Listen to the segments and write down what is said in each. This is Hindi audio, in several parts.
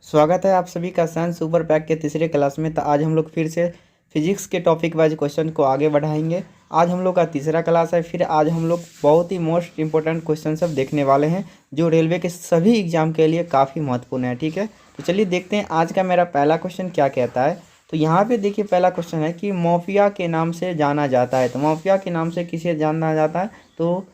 स्वागत है आप सभी का साइंस सुपर पैक के तीसरे क्लास में। तो आज हम लोग फिर से फिजिक्स के टॉपिक वाइज क्वेश्चन को आगे बढ़ाएंगे। आज हम लोग का तीसरा क्लास है। फिर आज हम लोग बहुत ही मोस्ट इंपॉर्टेंट क्वेश्चन सब देखने वाले हैं जो रेलवे के सभी एग्जाम के लिए काफ़ी महत्वपूर्ण है। ठीक है, तो चलिए देखते हैं आज का मेरा पहला क्वेश्चन क्या कहता है। तो यहाँ पे देखिए पहला क्वेश्चन है कि मोफिया के नाम से जाना जाता है। तो मोफिया के नाम से किसे जाना जाता है? तो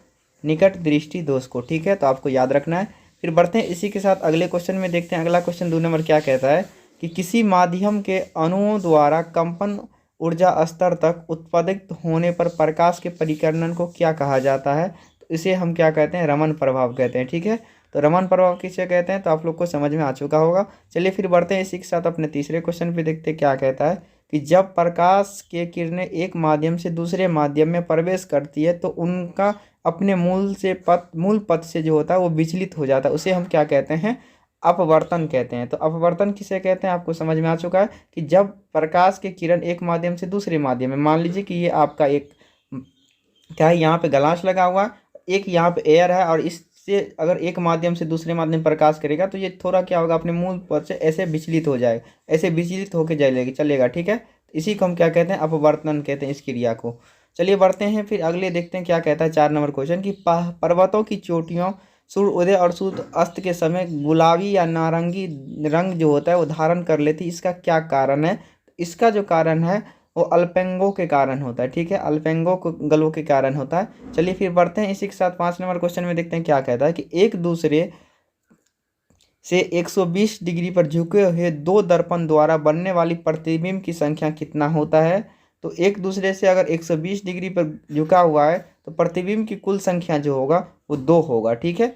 निकट दृष्टि दोष को। ठीक है, तो आपको याद रखना है। फिर बढ़ते हैं इसी के साथ अगले क्वेश्चन में। देखते हैं अगला क्वेश्चन 2 नंबर क्या कहता है कि किसी माध्यम के अणुओं द्वारा कंपन ऊर्जा स्तर तक उत्पादित होने पर प्रकाश के परिकर्णन को क्या कहा जाता है? तो इसे हम क्या कहते हैं? रमन प्रभाव कहते हैं। ठीक है, तो रमन प्रभाव किसे कहते हैं तो आप लोग को समझ में आ चुका होगा। चलिए फिर बढ़ते हैं इसी के साथ अपने तीसरे क्वेश्चन पे। देखते हैं क्या कहता है कि जब प्रकाश के किरणें एक माध्यम से दूसरे माध्यम में प्रवेश करती है तो उनका अपने मूल पथ से जो होता है वो विचलित हो जाता है। उसे हम क्या कहते हैं? अपवर्तन कहते हैं। तो अपवर्तन किसे कहते हैं आपको समझ में आ चुका है कि जब प्रकाश के किरण एक माध्यम से दूसरे माध्यम में, मान लीजिए कि ये आपका एक क्या है, यहाँ पे ग्लास लगा हुआ है, एक यहाँ पे एयर है, और इससे अगर एक माध्यम से दूसरे माध्यम में प्रकाश करेगा तो ये थोड़ा क्या होगा, अपने मूल पथ से ऐसे विचलित हो जाएगा, ऐसे विचलित होकर चलेगा। ठीक है, इसी को हम क्या कहते हैं? अपवर्तन कहते हैं इस क्रिया को। चलिए बढ़ते हैं फिर अगले, देखते हैं क्या कहता है 4 नंबर क्वेश्चन कि पर्वतों की चोटियों सूर्य उदय और सूर्य अस्त के समय गुलाबी या नारंगी रंग जो होता है वो धारण कर लेती, इसका क्या कारण है? इसका जो कारण है वो अल्पेंगो के कारण होता है। ठीक है, अल्पेंगो गलों के कारण होता है। चलिए फिर बढ़ते हैं इसी के साथ 5 नंबर क्वेश्चन में। देखते हैं क्या कहता है कि एक दूसरे से 120 डिग्री पर झुके हुए दो दर्पण द्वारा बनने वाली प्रतिबिंब की संख्या कितना होता है? तो एक दूसरे से अगर 120 डिग्री पर झुका हुआ है तो प्रतिबिंब की कुल संख्या जो होगा वो 2 होगा। ठीक है,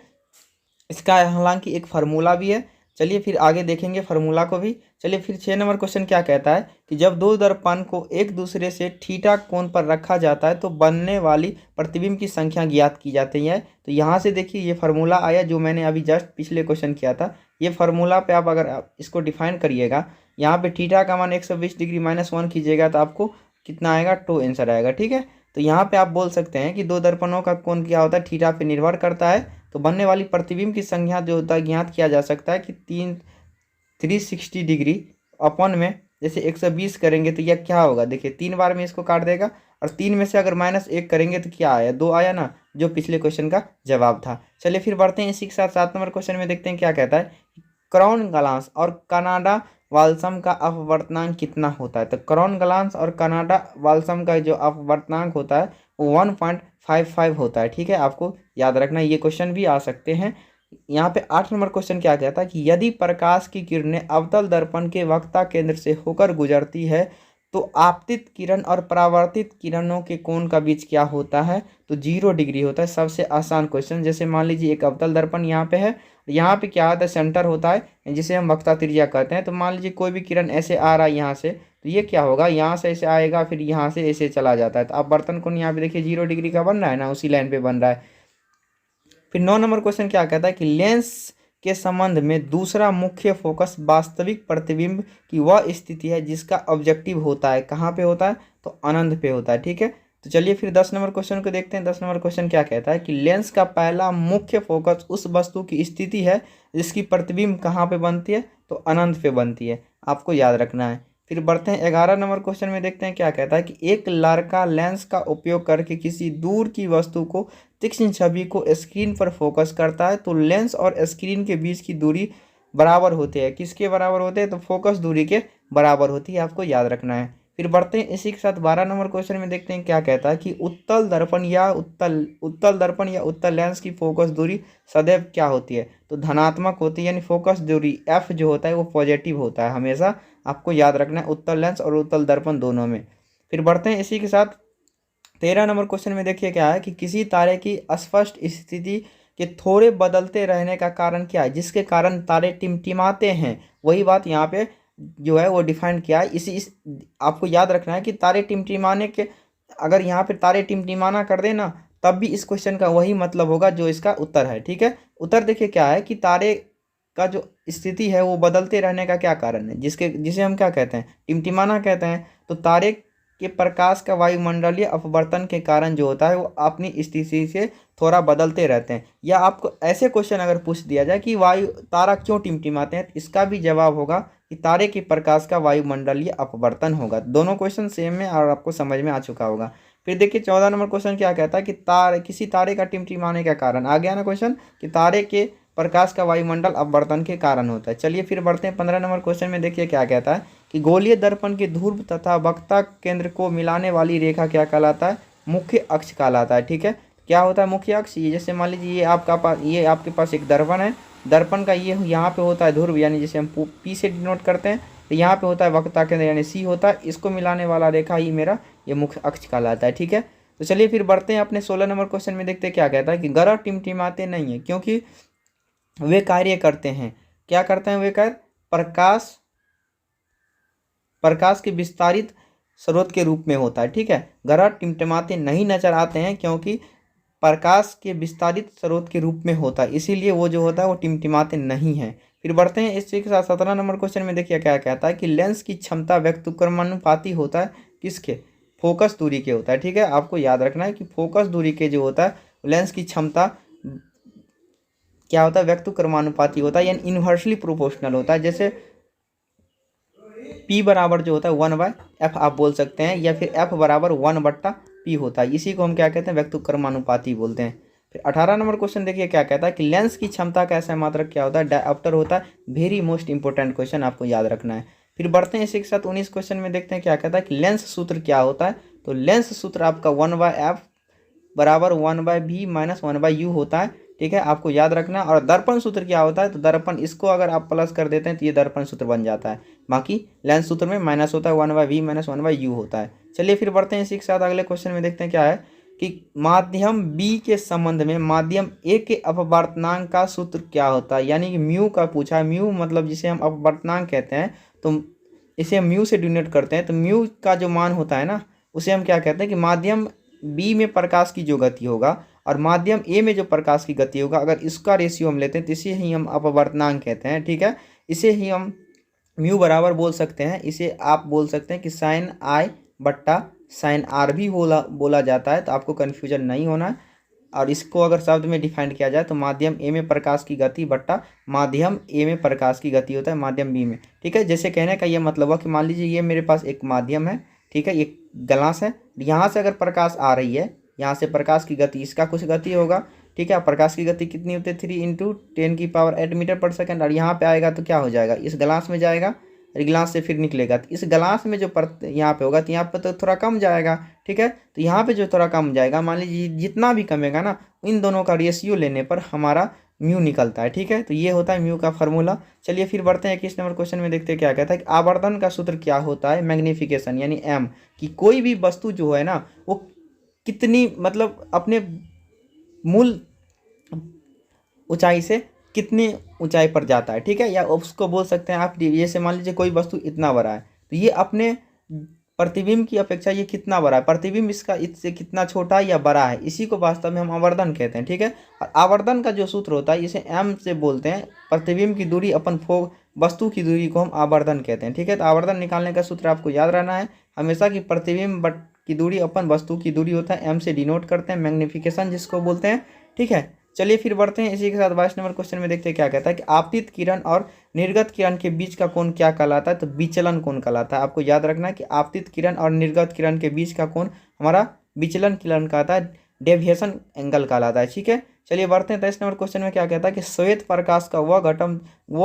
इसका हालांकि एक फार्मूला भी है। चलिए फिर आगे देखेंगे फार्मूला को भी। चलिए फिर 6 नंबर क्वेश्चन क्या कहता है कि जब दो दर्पण को एक दूसरे से थीटा कोण पर रखा जाता है तो बनने वाली प्रतिबिंब की संख्या ज्ञात की जाती है। तो यहाँ से देखिए ये फार्मूला आया जो मैंने अभी जस्ट पिछले क्वेश्चन किया था। ये फार्मूला पे आप अगर आप इसको डिफाइन करिएगा, यहाँ पे थीटा का मान 120 डिग्री -1 कीजिएगा तो आपको कितना आएगा? 2 आंसर आएगा। ठीक है, तो यहाँ पे आप बोल सकते हैं कि दो दर्पणों का कोण क्या होता है? थीटा पे निर्भर करता है। तो बनने वाली प्रतिबिंब की संख्या जो होता है ज्ञात किया जा सकता है कि 360 डिग्री अपन में जैसे 120 करेंगे तो यह क्या होगा? देखिए 3 बार में इसको काट देगा, और 3 में से अगर -1 करेंगे तो क्या आया? 2 आया ना, जो पिछले क्वेश्चन का जवाब था। चलिए फिर बढ़ते हैं इसी के साथ 7 नंबर क्वेश्चन में। देखते हैं क्या कहता है क्राउन ग्लास और कनाडा वाल्सम का अपवर्तनांक कितना होता है? तो क्राउन ग्लास और कनाडा वाल्सम का जो अपवर्तनांक होता है वो 1.55 होता है। ठीक है, आपको याद रखना, ये क्वेश्चन भी आ सकते हैं। यहाँ पे 8 नंबर क्वेश्चन क्या कहता है कि यदि प्रकाश की किरणें अवतल दर्पण के वक्ता केंद्र से होकर गुजरती है तो आपतित किरण और परावर्तित किरणों के कोण का बीच क्या होता है? तो 0 डिग्री होता है। सबसे आसान क्वेश्चन, जैसे मान लीजिए एक अवतल दर्पण यहाँ पे है, यहाँ पे क्या होता है? सेंटर होता है जिसे हम वक्ता त्रिज्या कहते हैं। तो मान लीजिए कोई भी किरण ऐसे आ रहा है यहाँ से, तो ये क्या होगा? यहाँ से ऐसे आएगा, फिर यहाँ से ऐसे चला जाता है। तो अब बर्तन कोण यहाँ पे देखिए 0 डिग्री का बन रहा है ना, उसी लाइन पे बन रहा है। फिर 9 नंबर क्वेश्चन क्या कहता है कि लेंस के संबंध में दूसरा मुख्य फोकस वास्तविक प्रतिबिंब की वह स्थिति है जिसका ऑब्जेक्टिव होता है। कहाँ पे होता है? तो अनंत पे होता है। ठीक है, तो चलिए फिर 10 नंबर क्वेश्चन को देखते हैं। 10 नंबर क्वेश्चन क्या कहता है कि लेंस का पहला मुख्य फोकस उस वस्तु की स्थिति है जिसकी प्रतिबिंब कहाँ पे बनती है? तो अनंत पे बनती है, आपको याद रखना है। फिर बढ़ते हैं 11 नंबर क्वेश्चन में। देखते हैं क्या कहता है कि एक लड़का लेंस का उपयोग करके किसी दूर की वस्तु को तीक्ष्ण छवि को स्क्रीन पर फोकस करता है तो लेंस और स्क्रीन के बीच की दूरी बराबर होती है। किसके बराबर होते हैं? तो फोकस दूरी के बराबर होती है, आपको याद रखना है। फिर बढ़ते हैं इसी के साथ 12 नंबर क्वेश्चन में। देखते हैं क्या कहता है कि उत्तल दर्पण या उत्तल लेंस की फोकस दूरी सदैव क्या होती है? तो धनात्मक होती है, यानी फोकस दूरी एफ जो होता है वो पॉजिटिव होता है हमेशा, आपको याद रखना है, उत्तल लेंस और उत्तल दर्पण दोनों में। फिर बढ़ते हैं इसी के साथ 13 नंबर क्वेश्चन में। देखिए क्या है कि किसी तारे की अस्पष्ट स्थिति के थोड़े बदलते रहने का कारण क्या है जिसके कारण तारे टिमटिमाते हैं? वही बात यहाँ पे जो है वो डिफाइन किया है। आपको याद रखना है कि तारे टिमटिमाने के, अगर यहाँ पे तारे टिमटिमाना कर देना तब भी इस क्वेश्चन का वही मतलब होगा जो इसका उत्तर है। ठीक है, उत्तर देखिए क्या है कि तारे का जो स्थिति है वो बदलते रहने का क्या कारण है, जिसे हम क्या कहते हैं? टिमटिमाना कहते हैं। तो तारे के प्रकाश का वायुमंडलीय अपवर्तन के कारण जो होता है वो अपनी स्थिति से थोड़ा बदलते रहते हैं। या आपको ऐसे क्वेश्चन अगर पूछ दिया जाए कि वायु तारा क्यों टिमटिमाते हैं, तो इसका भी जवाब होगा कि तारे के प्रकाश का वायुमंडलीय अपवर्तन होगा। दोनों क्वेश्चन सेम है और आपको समझ में आ चुका होगा। फिर देखिए 14 नंबर क्वेश्चन क्या कहता है कि किसी तारे का टिमटिमाने का कारण, आ गया ना क्वेश्चन कि तारे के प्रकाश का वायुमंडल अपवर्तन के कारण होता है। चलिए फिर बढ़ते हैं 15 नंबर क्वेश्चन में। देखिए क्या कहता है कि गोलीय दर्पण के ध्रुव तथा वक्ता केंद्र को मिलाने वाली रेखा क्या कहलाता है, मुख्य अक्ष कहलाता है। ठीक है, क्या होता है मुख्य अक्ष? ये जैसे मान लीजिए ये आपके पास एक दर्पण है, दर्पण का ये यहाँ पे होता है ध्रुव, यानी जैसे हम पी से डिनोट करते हैं, तो यहाँ पे होता है वक्ता केंद्र यानी सी होता है, इसको मिलाने वाला रेखा ही मेरा ये मुख्य अक्ष कहलाता है। ठीक है, तो चलिए फिर बढ़ते हैं अपने 16 नंबर क्वेश्चन में। देखते हैं क्या कहता है कि ग्रह टिमटिमाते नहीं है क्योंकि वे कार्य करते हैं। क्या करते हैं वे कार्य? प्रकाश के विस्तारित स्रोत के रूप में होता है। ठीक है, ग्रह टिमटिमाते नहीं नजर आते हैं क्योंकि प्रकाश के विस्तारित स्रोत के रूप में होता है, इसीलिए वो जो होता है वो टिमटिमाते नहीं हैं। फिर बढ़ते हैं इसी के साथ 17 नंबर क्वेश्चन में। देखिए क्या कहता है कि लेंस की क्षमता व्यक्तिक्रमानुपाती होता है किसके? फोकस दूरी के होता है। ठीक है, आपको याद रखना है कि फोकस दूरी के जो होता है लेंस की क्षमता क्या होता है? व्यक्तिक्रमानुपाती होता है, यानी इन्वर्सली प्रोपोर्शनल होता है। जैसे P बराबर जो होता है 1/f आप बोल सकते हैं, या फिर F बराबर 1/P होता है। इसी को हम क्या कहते हैं? व्यक्तिक्रमानुपाती बोलते हैं। फिर 18 नंबर क्वेश्चन देखिए क्या कहता है कि लेंस की क्षमता का ऐसा मात्रक क्या होता है? डायऑप्टर होता है। वेरी मोस्ट इंपॉर्टेंट क्वेश्चन, आपको याद रखना है। फिर बढ़ते हैं इसी के साथ 19 क्वेश्चन में। देखते हैं क्या कहता है कि लेंस सूत्र क्या होता है। तो लेंस सूत्र आपका 1/f बराबर 1/v माइनस 1/u होता है। ठीक है, आपको याद रखना। और दर्पण सूत्र क्या होता है? तो दर्पण, इसको अगर आप प्लस कर देते हैं तो ये दर्पण सूत्र बन जाता है। बाकी लेंस सूत्र में माइनस होता है, 1/v माइनस 1/u होता है। चलिए फिर बढ़ते हैं इसी के साथ अगले क्वेश्चन में। देखते हैं क्या है कि माध्यम बी के संबंध में माध्यम ए के अपवर्तनांक का सूत्र क्या होता है, यानी कि म्यू का पूछा है। म्यू मतलब जिसे हम अपवर्तनांक कहते हैं, तो इसे हम म्यू से डिनोट करते हैं। तो म्यू का जो मान होता है ना, उसे हम क्या कहते हैं कि माध्यम बी में प्रकाश की जो गति होगा और माध्यम ए में जो प्रकाश की गति होगा, अगर इसका रेशियो हम लेते हैं तो इसे ही हम अपवर्तनांक कहते हैं। ठीक है, इसे ही हम म्यू बराबर बोल सकते हैं। इसे आप बोल सकते हैं कि साइन आई बट्टा साइन आर भी बोला जाता है, तो आपको कन्फ्यूजन नहीं होना है। और इसको अगर शब्द में डिफाइन किया जाए तो माध्यम ए में प्रकाश की गति बट्टा माध्यम ए में प्रकाश की गति होता है माध्यम बी में। ठीक है, जैसे कहने का ये मतलब हुआ कि मान लीजिए ये मेरे पास एक माध्यम है, ठीक है, ये ग्लास है, यहाँ से अगर प्रकाश आ रही है, यहाँ से प्रकाश की गति, इसका कुछ गति होगा। ठीक है, प्रकाश की गति कितनी होती है? 3 × 10⁸ मीटर पर सेकंड। और यहाँ पे आएगा तो क्या हो जाएगा? इस ग्लास में जाएगा, गिलास से फिर निकलेगा, तो इस गिलास में जो यहाँ पे होगा तो यहाँ पे तो थोड़ा कम जाएगा। ठीक है, तो यहाँ पे जो थोड़ा कम जाएगा, मान लीजिए जितना भी कमेगा ना, इन दोनों का रेशियो लेने पर हमारा म्यू निकलता है। ठीक है, तो ये होता है म्यू का फार्मूला। चलिए फिर बढ़ते हैं 21 नंबर क्वेश्चन में। देखते हैं क्या कहता है कि आवर्धन का सूत्र क्या होता है? मैग्निफिकेशन यानी एम, कि कोई भी वस्तु जो है ना वो कितनी, मतलब अपने मूल ऊंचाई से कितनी ऊंचाई पर जाता है। ठीक है, या उसको बोल सकते हैं आप, जैसे मान लीजिए कोई वस्तु इतना बड़ा है तो ये अपने प्रतिबिंब की अपेक्षा ये कितना बड़ा है, प्रतिबिंब इससे कितना छोटा या बड़ा है, इसी को वास्तव में हम आवर्धन कहते हैं। ठीक है, और आवर्धन का जो सूत्र होता है इसे एम से बोलते हैं। प्रतिबिंब की दूरी अपन वस्तु की दूरी को हम आवर्धन कहते हैं। ठीक है, तो आवर्धन निकालने का सूत्र आपको याद रहना है हमेशा कि प्रतिबिंब की दूरी अपन वस्तु की दूरी होता है, एम से डिनोट करते हैं, मैग्निफिकेशन जिसको बोलते हैं। ठीक है, चलिए फिर बढ़ते हैं इसी के साथ 22 नंबर क्वेश्चन में। देखते हैं क्या कहता है कि आपतित किरण और निर्गत किरण के बीच का कोण क्या कहलाता है? तो विचलन कोण कहलाता है। आपको याद रखना है कि आपतित किरण और निर्गत किरण के बीच का कोण हमारा विचलन किरण कहलाता है, डेविएशन एंगल कहलाता है। ठीक है, चलिए बढ़ते हैं 23 नंबर क्वेश्चन में। क्या कहता है कि श्वेत प्रकाश का वह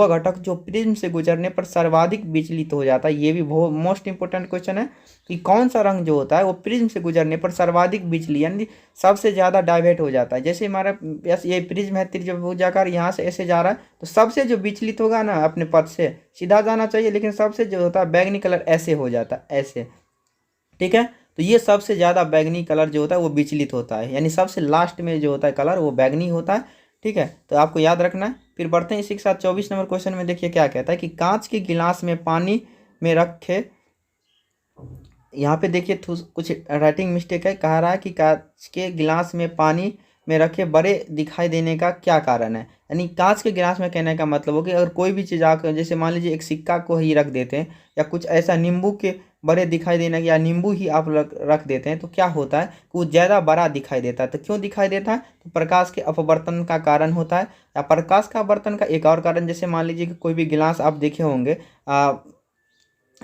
घटक जो प्रिज्म से गुजरने पर सर्वाधिक विचलित हो जाता है। ये भी बहुत मोस्ट इंपोर्टेंट क्वेश्चन है कि कौन सा रंग जो होता है वो प्रिज्म से गुजरने पर सर्वाधिक विचलित यानी सबसे ज़्यादा डाइवर्ट हो जाता है। जैसे हमारा ये प्रिज्म है, त्रिभुजाकार, यहाँ से ऐसे जा रहा है, तो सबसे जो विचलित होगा ना अपने पथ से सीधा जाना चाहिए, लेकिन सबसे जो होता है बैगनी कलर ऐसे हो जाता है, ऐसे। ठीक है, तो ये सबसे ज़्यादा बैगनी कलर जो होता है वो विचलित होता है, यानी सबसे लास्ट में जो होता है कलर वो बैगनी होता है। ठीक है, तो आपको याद रखना है। फिर बढ़ते हैं इसी के साथ 24 नंबर क्वेश्चन में। देखिए क्या कहता है कि कांच के गिलास में पानी में रखे, यहाँ पे देखिए कुछ राइटिंग मिस्टेक है, कह रहा है कि कांच के गिलास में पानी में रखे बड़े दिखाई देने का क्या कारण है। यानी कांच के गिलास में कहने का मतलब हो कि अगर कोई भी चीज़ आकर, जैसे मान लीजिए एक सिक्का को ही रख देते हैं या कुछ ऐसा नींबू के बड़े दिखाई देना या नींबू ही आप रख देते हैं तो क्या होता है कि वो ज़्यादा बड़ा दिखाई देता है। तो क्यों दिखाई देता है? तो प्रकाश के अपवर्तन का कारण होता है। या प्रकाश का अपवर्तन का एक और कारण, जैसे मान लीजिए कि कोई भी गिलास आप देखे होंगे,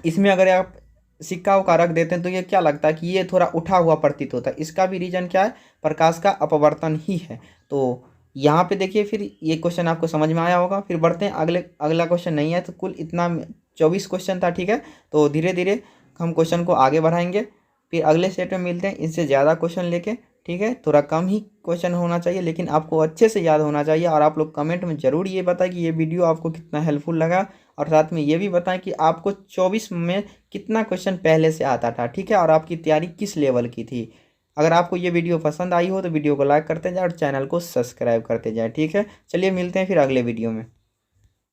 इसमें अगर आप सिक्का उक्का रख देते हैं तो ये क्या लगता है कि ये थोड़ा उठा हुआ प्रतीत होता है। इसका भी रीजन क्या है? प्रकाश का अपवर्तन ही है। तो यहाँ पे देखिए, फिर ये क्वेश्चन आपको समझ में आया होगा। फिर बढ़ते हैं अगला क्वेश्चन नहीं है। तो कुल इतना 24 क्वेश्चन था, ठीक है। तो धीरे धीरे हम क्वेश्चन को आगे बढ़ाएंगे। फिर अगले सेट में मिलते हैं इससे ज़्यादा क्वेश्चन लेके, ठीक है। थोड़ा कम ही क्वेश्चन होना चाहिए लेकिन आपको अच्छे से याद होना चाहिए। और आप लोग कमेंट में ज़रूर ये बताएं कि ये वीडियो आपको कितना हेल्पफुल लगा, और साथ में ये भी बताएं कि आपको 24 में कितना क्वेश्चन पहले से आता था, ठीक है, और आपकी तैयारी किस लेवल की थी। अगर आपको ये वीडियो पसंद आई हो तो वीडियो को लाइक करते जाए और चैनल को सब्सक्राइब करते जाए, ठीक है। चलिए मिलते हैं फिर अगले वीडियो में।